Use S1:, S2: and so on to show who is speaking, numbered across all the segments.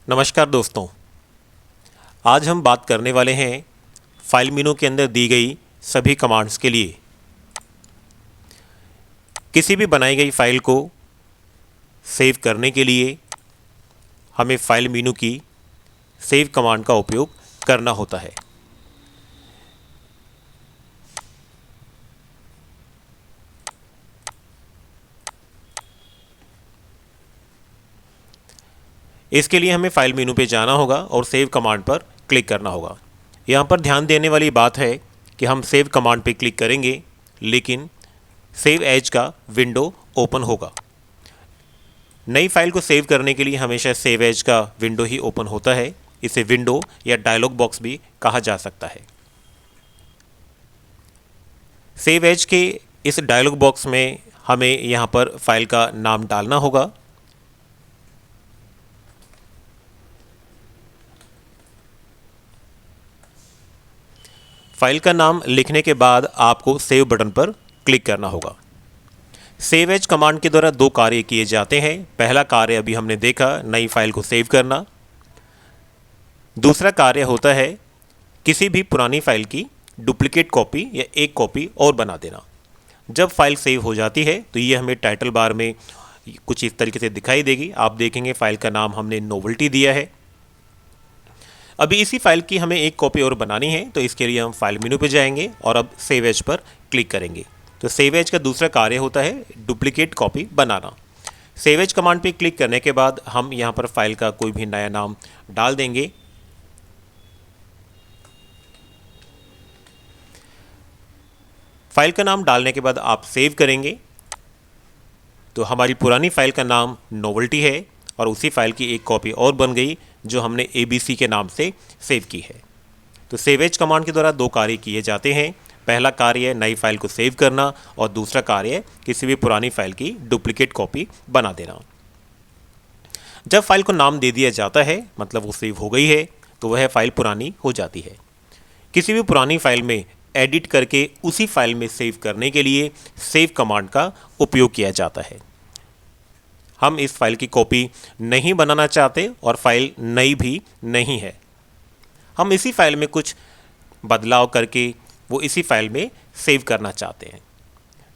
S1: नमस्कार दोस्तों। आज हम बात करने वाले हैं फाइल मेनू के अंदर दी गई सभी कमांड्स के लिए। किसी भी बनाई गई फाइल को सेव करने के लिए हमें फाइल मेनू की सेव कमांड का उपयोग करना होता है। इसके लिए हमें फाइल मेनू पे जाना होगा और सेव कमांड पर क्लिक करना होगा। यहाँ पर ध्यान देने वाली बात है कि हम सेव कमांड पे क्लिक करेंगे लेकिन सेव एज का विंडो ओपन होगा। नई फाइल को सेव करने के लिए हमेशा सेव एज का विंडो ही ओपन होता है। इसे विंडो या डायलॉग बॉक्स भी कहा जा सकता है। सेव एज के इस डायलॉग बॉक्स में हमें यहाँ पर फाइल का नाम डालना होगा। फाइल का नाम लिखने के बाद आपको सेव बटन पर क्लिक करना होगा। सेव एज कमांड के द्वारा दो कार्य किए जाते हैं। पहला कार्य अभी हमने देखा, नई फाइल को सेव करना। दूसरा कार्य होता है किसी भी पुरानी फाइल की डुप्लीकेट कॉपी या एक कॉपी और बना देना। जब फाइल सेव हो जाती है तो ये हमें टाइटल बार में कुछ इस तरीके से दिखाई देगी। आप देखेंगे फाइल का नाम हमने नोवेल्टी दिया है। अभी इसी फाइल की हमें एक कॉपी और बनानी है, तो इसके लिए हम फाइल मेनू पे जाएंगे और अब सेव एज पर क्लिक करेंगे। तो सेव एज का दूसरा कार्य होता है डुप्लीकेट कॉपी बनाना। सेव एज कमांड पे क्लिक करने के बाद हम यहाँ पर फाइल का कोई भी नया नाम डाल देंगे। फाइल का नाम डालने के बाद आप सेव करेंगे तो हमारी पुरानी फाइल का नाम नोवेल्टी है और उसी फाइल की एक कॉपी और बन गई जो हमने ABC के नाम से सेव की है। तो सेव एज कमांड के द्वारा दो कार्य किए जाते हैं। पहला कार्य नई फाइल को सेव करना और दूसरा कार्य किसी भी पुरानी फाइल की डुप्लीकेट कॉपी बना देना। जब फाइल को नाम दे दिया जाता है मतलब वो सेव हो गई है तो वह फाइल पुरानी हो जाती है। किसी भी पुरानी फाइल में एडिट करके उसी फाइल में सेव करने के लिए सेव कमांड का उपयोग किया जाता है। हम इस फाइल की कॉपी नहीं बनाना चाहते और फाइल नई भी नहीं है। हम इसी फाइल में कुछ बदलाव करके वो इसी फाइल में सेव करना चाहते हैं।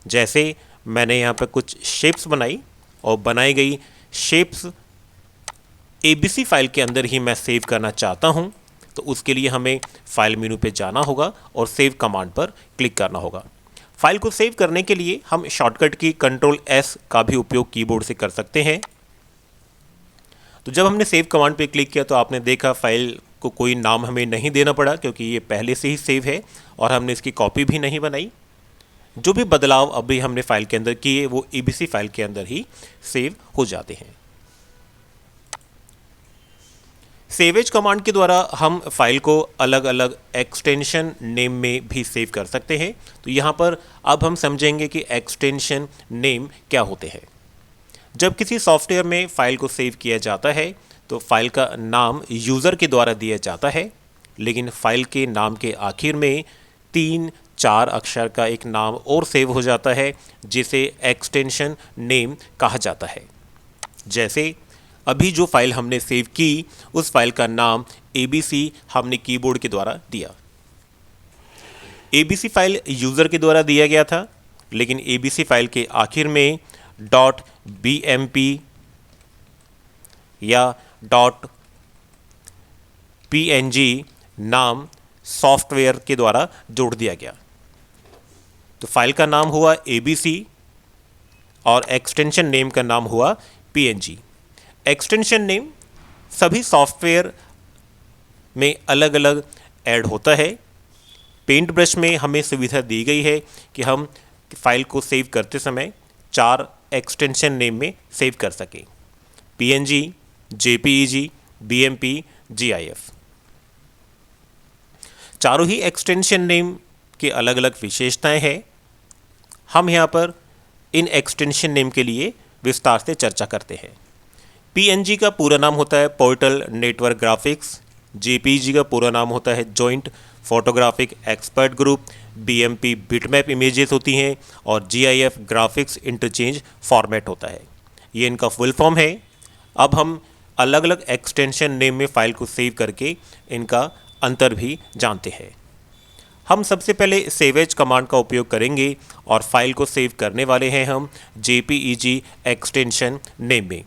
S1: जैसे मैंने यहाँ पर कुछ शेप्स बनाई और बनाई गई शेप्स ABC फाइल के अंदर ही मैं सेव करना चाहता हूँ, तो उसके लिए हमें फाइल मेनू पे जाना होगा और सेव कमांड पर क्लिक करना होगा। फाइल को सेव करने के लिए हम शॉर्टकट की Ctrl+S का भी उपयोग कीबोर्ड से कर सकते हैं। तो जब हमने सेव कमांड पे क्लिक किया तो आपने देखा फाइल को कोई नाम हमें नहीं देना पड़ा क्योंकि ये पहले से ही सेव है और हमने इसकी कॉपी भी नहीं बनाई। जो भी बदलाव अभी हमने फाइल के अंदर किए वो ABC फाइल के अंदर ही सेव हो जाते हैं। सेव एज कमांड के द्वारा हम फाइल को अलग अलग एक्सटेंशन नेम में भी सेव कर सकते हैं। तो यहाँ पर अब हम समझेंगे कि एक्सटेंशन नेम क्या होते हैं। जब किसी सॉफ्टवेयर में फाइल को सेव किया जाता है तो फाइल का नाम यूज़र के द्वारा दिया जाता है, लेकिन फाइल के नाम के आखिर में 3-4 अक्षर का एक नाम और सेव हो जाता है जिसे एक्सटेंशन नेम कहा जाता है। जैसे अभी जो फाइल हमने सेव की उस फाइल का नाम ABC हमने कीबोर्ड के द्वारा दिया। ABC फाइल यूज़र के द्वारा दिया गया था, लेकिन ABC फाइल के आखिर में .bmp या .png नाम सॉफ्टवेयर के द्वारा जोड़ दिया गया। तो फाइल का नाम हुआ ABC और एक्सटेंशन नेम का नाम हुआ PNG। एक्सटेंशन नेम सभी सॉफ्टवेयर में अलग अलग ऐड होता है। पेंट ब्रश में हमें सुविधा दी गई है कि हम फाइल को सेव करते समय 4 एक्सटेंशन नेम में सेव कर सकें: PNG, JPEG, BMP, GIF। चारों ही एक्सटेंशन नेम के अलग अलग विशेषताएं हैं। हम यहाँ पर इन एक्सटेंशन नेम के लिए विस्तार से चर्चा करते हैं। PNG का पूरा नाम होता है पोर्टल नेटवर्क ग्राफिक्स। JPEG का पूरा नाम होता है joint photographic expert group. BMP bitmap images होती हैं और GIF ग्राफिक्स इंटरचेंज फॉर्मेट होता है। ये इनका फुल फॉर्म है। अब हम अलग अलग एक्सटेंशन नेम में फ़ाइल को सेव करके इनका अंतर भी जानते हैं। हम सबसे पहले सेव एज कमांड का उपयोग करेंगे और फाइल को सेव करने वाले हैं हम JPEG एक्सटेंशन नेम में।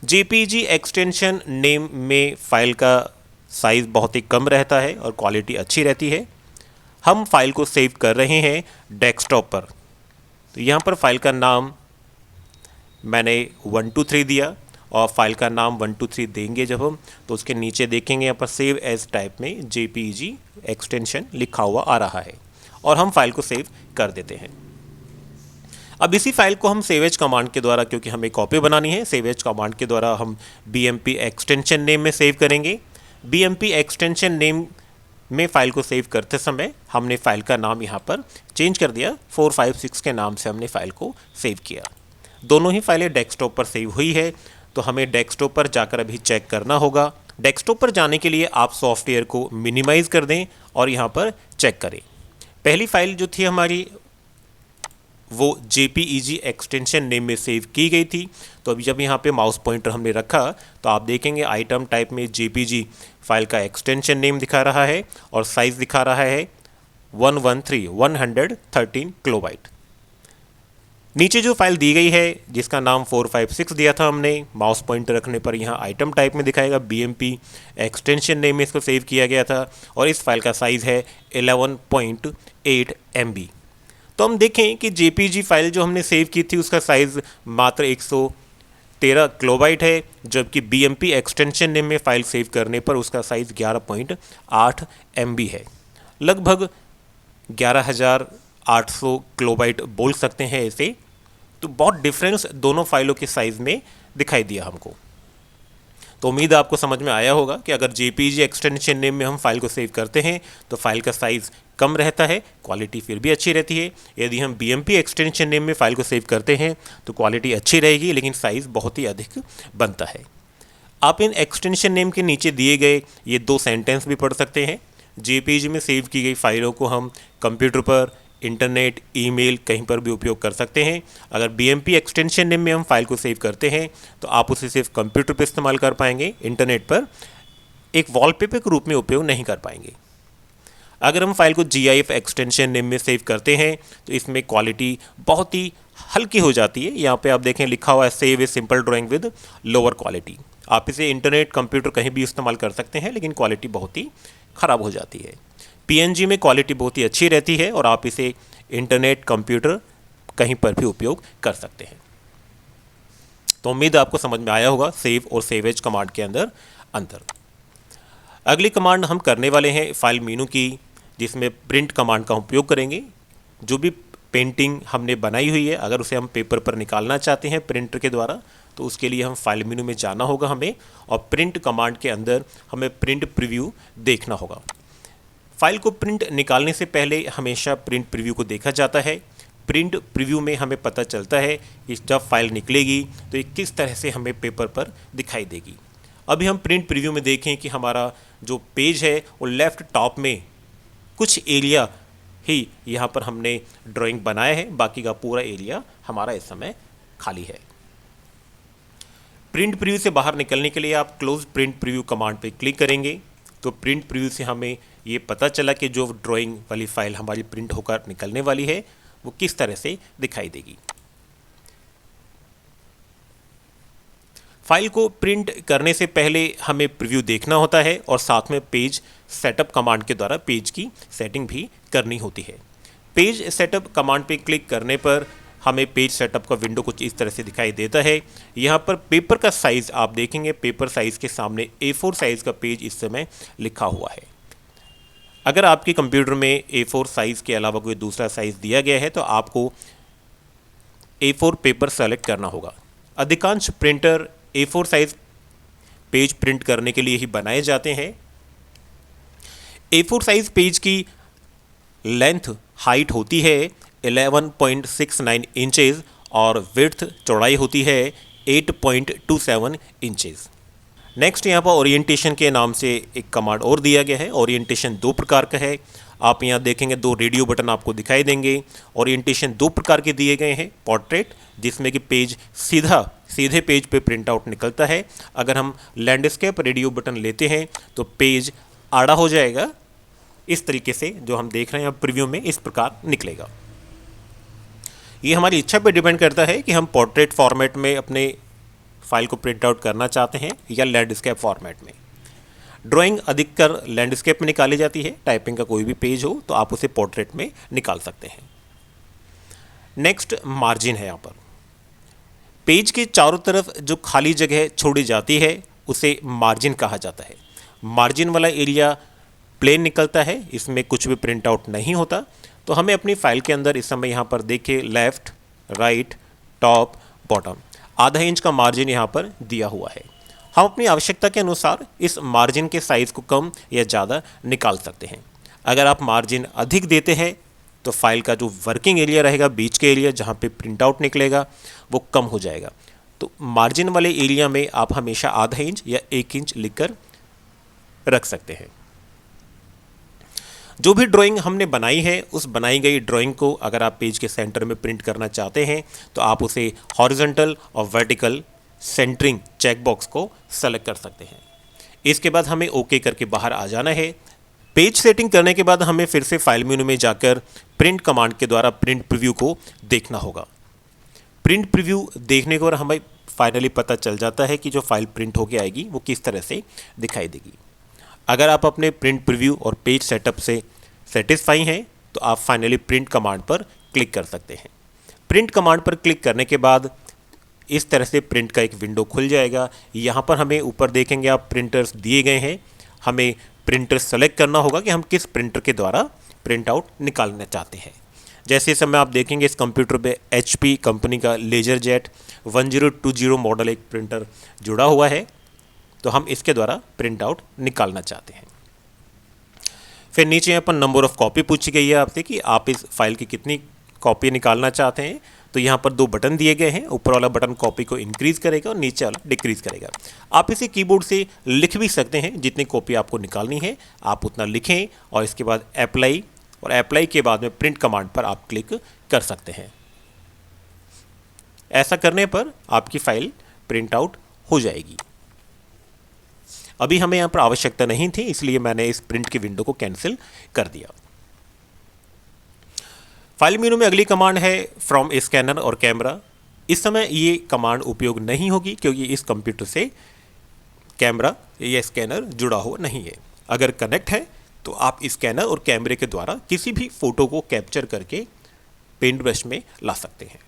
S1: JPEG एक्सटेंशन नेम में फ़ाइल का साइज़ बहुत ही कम रहता है और क्वालिटी अच्छी रहती है। हम फाइल को सेव कर रहे हैं डेस्कटॉप पर, तो यहाँ पर फाइल का नाम मैंने 123 दिया और फाइल का नाम 123 देंगे जब हम, तो उसके नीचे देखेंगे यहाँ पर सेव एज टाइप में JPEG एक्सटेंशन लिखा हुआ आ रहा है और हम फाइल को सेव कर देते हैं। अब इसी फाइल को हम सेव एज कमांड के द्वारा, क्योंकि हमें कॉपी बनानी है, सेव एज कमांड के द्वारा हम BMP एक्सटेंशन नेम में सेव करेंगे। BMP एक्सटेंशन नेम में फ़ाइल को सेव करते समय हमने फ़ाइल का नाम यहाँ पर चेंज कर दिया, 456 के नाम से हमने फ़ाइल को सेव किया। दोनों ही फाइलें डेस्कटॉप पर सेव हुई है, तो हमें डेस्कटॉप पर जाकर अभी चेक करना होगा। डेस्कटॉप पर जाने के लिए आप सॉफ्टवेयर को मिनिमाइज़ कर दें और यहाँ पर चेक करें। पहली फ़ाइल जो थी हमारी वो JPEG एक्सटेंशन नेम में सेव की गई थी, तो अभी जब यहाँ पे माउस पॉइंटर हमने रखा तो आप देखेंगे आइटम टाइप में JPEG फाइल का एक्सटेंशन नेम दिखा रहा है और साइज़ दिखा रहा है 113 किलोबाइट। नीचे जो फाइल दी गई है जिसका नाम 456 दिया था हमने, माउस पॉइंटर रखने पर यहाँ आइटम टाइप में दिखाएगा BMP एक्सटेंशन नेम में इसको सेव किया गया था और इस फाइल का साइज़ है 11.8 MB। तो हम देखें कि JPEG फाइल जो हमने सेव की थी उसका साइज़ मात्र 113 किलोबाइट है, जबकि BMP एक्सटेंशन नेम में फ़ाइल सेव करने पर उसका साइज़ 11.8 MB है। लगभग 11,800 किलोबाइट बोल सकते हैं इसे। तो बहुत डिफरेंस दोनों फाइलों के साइज़ में दिखाई दिया हमको। तो उम्मीद आपको समझ में आया होगा कि अगर JPEG एक्सटेंशन नेम में हम फाइल को सेव करते हैं तो फाइल का साइज़ कम रहता है, क्वालिटी फिर भी अच्छी रहती है। यदि हम BMP एक्सटेंशन नेम में फ़ाइल को सेव करते हैं तो क्वालिटी अच्छी रहेगी लेकिन साइज़ बहुत ही अधिक बनता है। आप इन एक्सटेंशन नेम के नीचे दिए गए ये 2 सेंटेंस भी पढ़ सकते हैं। JPEG में सेव की गई फाइलों को हम कंप्यूटर पर, इंटरनेट, ईमेल कहीं पर भी उपयोग कर सकते हैं। अगर BMP एक्सटेंशन नेम में हम फाइल को सेव करते हैं तो आप उसे सिर्फ कंप्यूटर पर इस्तेमाल कर पाएंगे, इंटरनेट पर एक वॉलपेपर के रूप में उपयोग नहीं कर पाएंगे। अगर हम फाइल को GIF एक्सटेंशन नेम में सेव करते हैं तो इसमें क्वालिटी बहुत ही हल्की हो जाती है। यहाँ पे आप देखें लिखा हुआ है save a simple drawing with lower quality. आप इसे इंटरनेट, कंप्यूटर कहीं भी इस्तेमाल कर सकते हैं लेकिन क्वालिटी बहुत ही ख़राब हो जाती है। PNG में क्वालिटी बहुत ही अच्छी रहती है और आप इसे इंटरनेट, कंप्यूटर कहीं पर भी उपयोग कर सकते हैं। तो उम्मीद आपको समझ में आया होगा सेव और सेव एज कमांड के अंदर अंतर। अगली कमांड हम करने वाले हैं फाइल मेनू की, जिसमें प्रिंट कमांड का उपयोग करेंगे। जो भी पेंटिंग हमने बनाई हुई है अगर उसे हम पेपर पर निकालना चाहते हैं प्रिंटर के द्वारा तो उसके लिए हम फाइल मेनू में जाना होगा हमें, और प्रिंट कमांड के अंदर हमें प्रिंट प्रीव्यू देखना होगा। फाइल को प्रिंट निकालने से पहले हमेशा प्रिंट प्रीव्यू को देखा जाता है। प्रिंट प्रीव्यू में हमें पता चलता है कि जब फाइल निकलेगी तो ये किस तरह से हमें पेपर पर दिखाई देगी। अभी हम प्रिंट प्रीव्यू में देखें कि हमारा जो पेज है वो लेफ़्ट टॉप में कुछ एरिया ही यहाँ पर हमने ड्राइंग बनाया है, बाकी का पूरा एरिया हमारा इस समय खाली है। प्रिंट प्रीव्यू से बाहर निकलने के लिए आप क्लोज प्रिंट प्रीव्यू कमांड पर क्लिक करेंगे तो प्रिंट प्रीव्यू से हमें ये पता चला कि जो ड्राइंग वाली फ़ाइल हमारी प्रिंट होकर निकलने वाली है वो किस तरह से दिखाई देगी। फाइल को प्रिंट करने से पहले हमें प्रीव्यू देखना होता है और साथ में पेज सेटअप कमांड के द्वारा पेज की सेटिंग भी करनी होती है। पेज सेटअप कमांड पे क्लिक करने पर हमें पेज सेटअप का विंडो कुछ इस तरह से दिखाई देता है। यहाँ पर पेपर का साइज़ आप देखेंगे, पेपर साइज़ के सामने A4 साइज़ का पेज इस समय लिखा हुआ है। अगर आपके कंप्यूटर में A4 साइज़ के अलावा कोई दूसरा साइज़ दिया गया है तो आपको A4 पेपर सेलेक्ट करना होगा। अधिकांश printer A4 size page print करने के लिए ही बनाए जाते हैं। A4 साइज़ पेज की लेंथ हाइट होती है 11.69 इंचेस और विड्थ चौड़ाई होती है 8.27 इंचेस। नेक्स्ट यहाँ पर ओरिएंटेशन के नाम से एक कमांड और दिया गया है। ओरिएंटेशन 2 प्रकार का है। आप यहाँ देखेंगे 2 रेडियो बटन आपको दिखाई देंगे। ओरिएंटेशन 2 प्रकार के दिए गए हैं। पोर्ट्रेट, जिसमें कि पेज सीधे पेज पे प्रिंट आउट निकलता है। अगर हम लैंडस्केप रेडियो बटन लेते हैं तो पेज आड़ा हो जाएगा। इस तरीके से जो हम देख रहे हैं अब प्रीव्यू में इस प्रकार निकलेगा। ये हमारी इच्छा पे डिपेंड करता है कि हम पोर्ट्रेट फॉर्मेट में अपने फाइल को प्रिंट आउट करना चाहते हैं या लैंडस्केप फॉर्मेट में। ड्राइंग अधिकतर लैंडस्केप में निकाली जाती है। टाइपिंग का कोई भी पेज हो तो आप उसे पोर्ट्रेट में निकाल सकते हैं। नेक्स्ट मार्जिन है। यहाँ पर पेज के चारों तरफ जो खाली जगह छोड़ी जाती है उसे मार्जिन कहा जाता है। मार्जिन वाला एरिया प्लेन निकलता है, इसमें कुछ भी प्रिंट आउट नहीं होता। तो हमें अपनी फाइल के अंदर इस समय यहाँ पर देखिए लेफ़्ट, राइट, टॉप, बॉटम आधा इंच का मार्जिन यहाँ पर दिया हुआ है। हम अपनी आवश्यकता के अनुसार इस मार्जिन के साइज़ को कम या ज़्यादा निकाल सकते हैं। अगर आप मार्जिन अधिक देते हैं तो फाइल का जो वर्किंग एरिया रहेगा, बीच के एरिया जहाँ पे प्रिंट आउट निकलेगा, वो कम हो जाएगा। तो मार्जिन वाले एरिया में आप हमेशा आधा इंच या 1 इंच लिखकर रख सकते हैं। जो भी ड्राइंग हमने बनाई है उस बनाई गई ड्राइंग को अगर आप पेज के सेंटर में प्रिंट करना चाहते हैं तो आप उसे हॉरिजॉन्टल और वर्टिकल सेंटरिंग चेक बॉक्स को सेलेक्ट कर सकते हैं। इसके बाद हमें ओके करके बाहर आ जाना है। पेज सेटिंग करने के बाद हमें फिर से फाइल मेनू में जाकर प्रिंट कमांड के द्वारा प्रिंट प्रीव्यू को देखना होगा। प्रिंट प्रीव्यू देखने के बाद हमें फाइनली पता चल जाता है कि जो फाइल प्रिंट होके आएगी वो किस तरह से दिखाई देगी। अगर आप अपने प्रिंट प्रीव्यू और पेज सेटअप से सेटिस्फाई हैं तो आप फाइनली प्रिंट कमांड पर क्लिक कर सकते हैं। प्रिंट कमांड पर क्लिक करने के बाद इस तरह से प्रिंट का एक विंडो खुल जाएगा। यहाँ पर हमें ऊपर देखेंगे आप प्रिंटर्स दिए गए हैं। हमें प्रिंटर सेलेक्ट करना होगा कि हम किस प्रिंटर के द्वारा प्रिंट आउट निकालना चाहते हैं। जैसे इस समय आप देखेंगे इस कंप्यूटर पे HP कंपनी का लेजरजेट 1020 मॉडल एक प्रिंटर जुड़ा हुआ है, तो हम इसके द्वारा प्रिंट आउट निकालना चाहते हैं। फिर नीचे यहाँ पर नंबर ऑफ़ कॉपी पूछी गई है आपसे कि आप इस फाइल की कितनी कॉपी निकालना चाहते हैं। तो यहाँ पर 2 बटन दिए गए हैं। ऊपर वाला बटन कॉपी को इंक्रीज़ करेगा और नीचे वाला डिक्रीज़ करेगा। आप इसे कीबोर्ड से लिख भी सकते हैं। जितनी कॉपी आपको निकालनी है आप उतना लिखें और इसके बाद अप्लाई, और अप्लाई के बाद में प्रिंट कमांड पर आप क्लिक कर सकते हैं। ऐसा करने पर आपकी फ़ाइल प्रिंट आउट हो जाएगी। अभी हमें यहाँ पर आवश्यकता नहीं थी, इसलिए मैंने इस प्रिंट की विंडो को कैंसिल कर दिया। फाइल मेनू में अगली कमांड है फ्रॉम स्कैनर और कैमरा। इस समय ये कमांड उपयोग नहीं होगी क्योंकि इस कंप्यूटर से कैमरा या स्कैनर जुड़ा हुआ नहीं है। अगर कनेक्ट है तो आप स्कैनर और कैमरे के द्वारा किसी भी फ़ोटो को कैप्चर करके पेंट ब्रश में ला सकते हैं।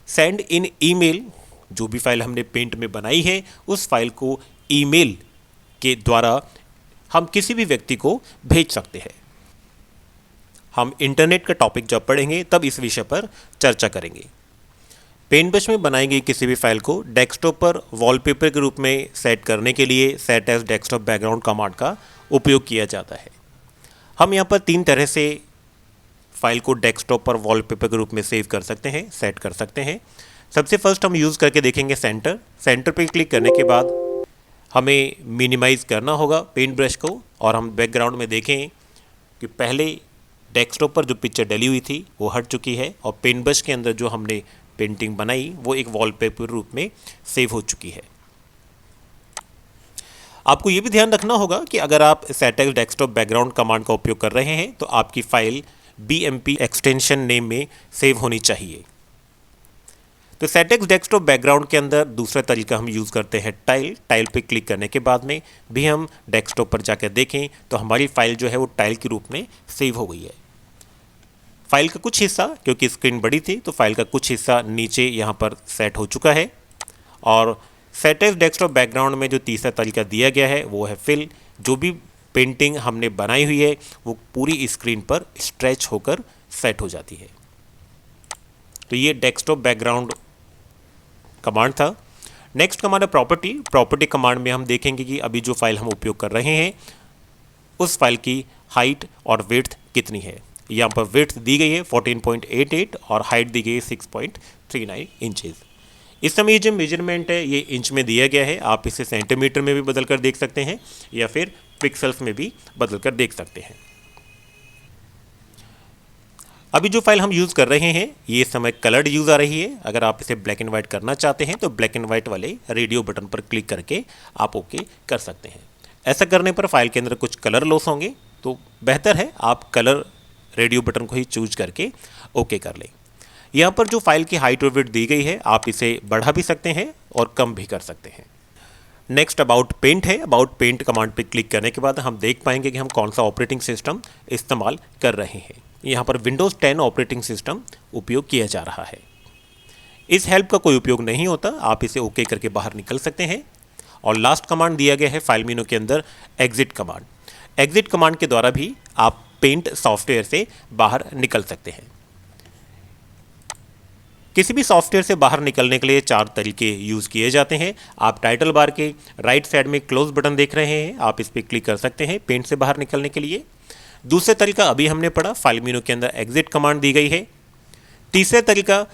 S1: सेंड इन ईमेल, जो भी फाइल हमने पेंट में बनाई है उस फाइल को ईमेल के द्वारा हम किसी भी व्यक्ति को भेज सकते हैं। हम इंटरनेट का टॉपिक जब पढ़ेंगे तब इस विषय पर चर्चा करेंगे। पेंट ब्रश में बनाई गई किसी भी फाइल को डेस्कटॉप पर वॉलपेपर के रूप में सेट करने के लिए set as desktop background command का उपयोग किया जाता है। हम यहाँ पर 3 तरह से फाइल को डेस्कटॉप पर वॉलपेपर के रूप में सेव कर सकते हैं, सेट कर सकते हैं। सबसे फर्स्ट हम यूज़ करके देखेंगे सेंटर। सेंटर पर क्लिक करने के बाद हमें मिनिमाइज़ करना होगा पेंट ब्रश को, और हम बैकग्राउंड में देखें कि पहले डेस्कटॉप पर जो पिक्चर डली हुई थी वो हट चुकी है और पेंट ब्रश के अंदर जो हमने पेंटिंग बनाई वो एक वॉलपेपर रूप में सेव हो चुकी है। आपको ये भी ध्यान रखना होगा कि अगर आप set as desktop background command का उपयोग कर रहे हैं तो आपकी फ़ाइल BMP एक्सटेंशन नेम में सेव होनी चाहिए। तो सेट एज डेस्कटॉप बैकग्राउंड के अंदर दूसरा तरीका हम यूज़ करते हैं टाइल पे क्लिक करने के बाद में भी हम डेस्कटॉप पर जाकर देखें तो हमारी फ़ाइल जो है वो टाइल के रूप में सेव हो गई है। फाइल का कुछ हिस्सा, क्योंकि स्क्रीन बड़ी थी तो फाइल का कुछ हिस्सा नीचे यहाँ पर सेट हो चुका है। और सेट एज डेस्कटॉप बैकग्राउंड में जो तीसरा तरीका दिया गया है वो है फिल। जो भी पेंटिंग हमने बनाई हुई है वो पूरी स्क्रीन पर स्ट्रेच होकर सेट हो जाती है। तो ये डेस्कटॉप बैकग्राउंड कमांड था। नेक्स्ट कमांड है प्रॉपर्टी कमांड में हम देखेंगे कि अभी जो फाइल हम उपयोग कर रहे हैं उस फाइल की हाइट और विड्थ कितनी है। यहाँ पर विड्थ दी गई है 14.88 और हाइट दी गई है 6.39 इंचेस। इस समय जो मेजरमेंट है ये इंच में दिया गया है। आप इसे सेंटीमीटर में भी बदल कर देख सकते हैं या फिर पिक्सल्स में भी बदल कर देख सकते हैं। अभी जो फाइल हम यूज़ कर रहे हैं ये इस समय कलर्ड यूज़ आ रही है। अगर आप इसे ब्लैक एंड वाइट करना चाहते हैं तो ब्लैक एंड वाइट वाले रेडियो बटन पर क्लिक करके आप ओके कर सकते हैं। ऐसा करने पर फाइल के अंदर कुछ कलर लॉस होंगे, तो बेहतर है आप कलर रेडियो बटन को ही चूज करके ओके कर लें। यहाँ पर जो फाइल की हाइट और विड्थ दी गई है आप इसे बढ़ा भी सकते हैं और कम भी कर सकते हैं। नेक्स्ट अबाउट पेंट है। अबाउट पेंट कमांड पे क्लिक करने के बाद हम देख पाएंगे कि हम कौन सा ऑपरेटिंग सिस्टम इस्तेमाल कर रहे हैं। यहाँ पर विंडोज़ 10 ऑपरेटिंग सिस्टम उपयोग किया जा रहा है। इस हेल्प का कोई उपयोग नहीं होता, आप इसे ओके करके बाहर निकल सकते हैं। और लास्ट कमांड दिया गया है फाइल मेनू के अंदर एग्जिट कमांड। एग्जिट कमांड के द्वारा भी आप पेंट सॉफ्टवेयर से बाहर निकल सकते हैं। किसी भी सॉफ्टवेयर से बाहर निकलने के लिए 4 तरीके यूज़ किए जाते हैं। आप टाइटल बार के राइट साइड में क्लोज बटन देख रहे हैं, आप इस पर क्लिक कर सकते हैं पेंट से बाहर निकलने के लिए। दूसरा तरीका अभी हमने पढ़ा, फाइल मेनू के अंदर एग्जिट कमांड दी गई है। तीसरा तरीका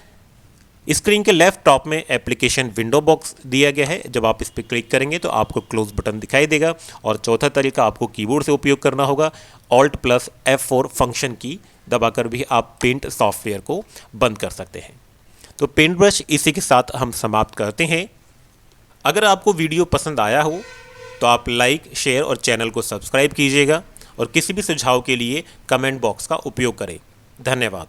S1: स्क्रीन के लेफ्ट टॉप में एप्लीकेशन विंडो बॉक्स दिया गया है, जब आप इस पर क्लिक करेंगे तो आपको क्लोज बटन दिखाई देगा। और चौथा तरीका आपको कीबोर्ड से उपयोग करना होगा, Alt+F4 फंक्शन की दबाकर भी आप पेंट सॉफ्टवेयर को बंद कर सकते हैं। तो पेंट ब्रश इसी के साथ हम समाप्त करते हैं। अगर आपको वीडियो पसंद आया हो तो आप लाइक, शेयर और चैनल को सब्सक्राइब कीजिएगा और किसी भी सुझाव के लिए कमेंट बॉक्स का उपयोग करें। धन्यवाद।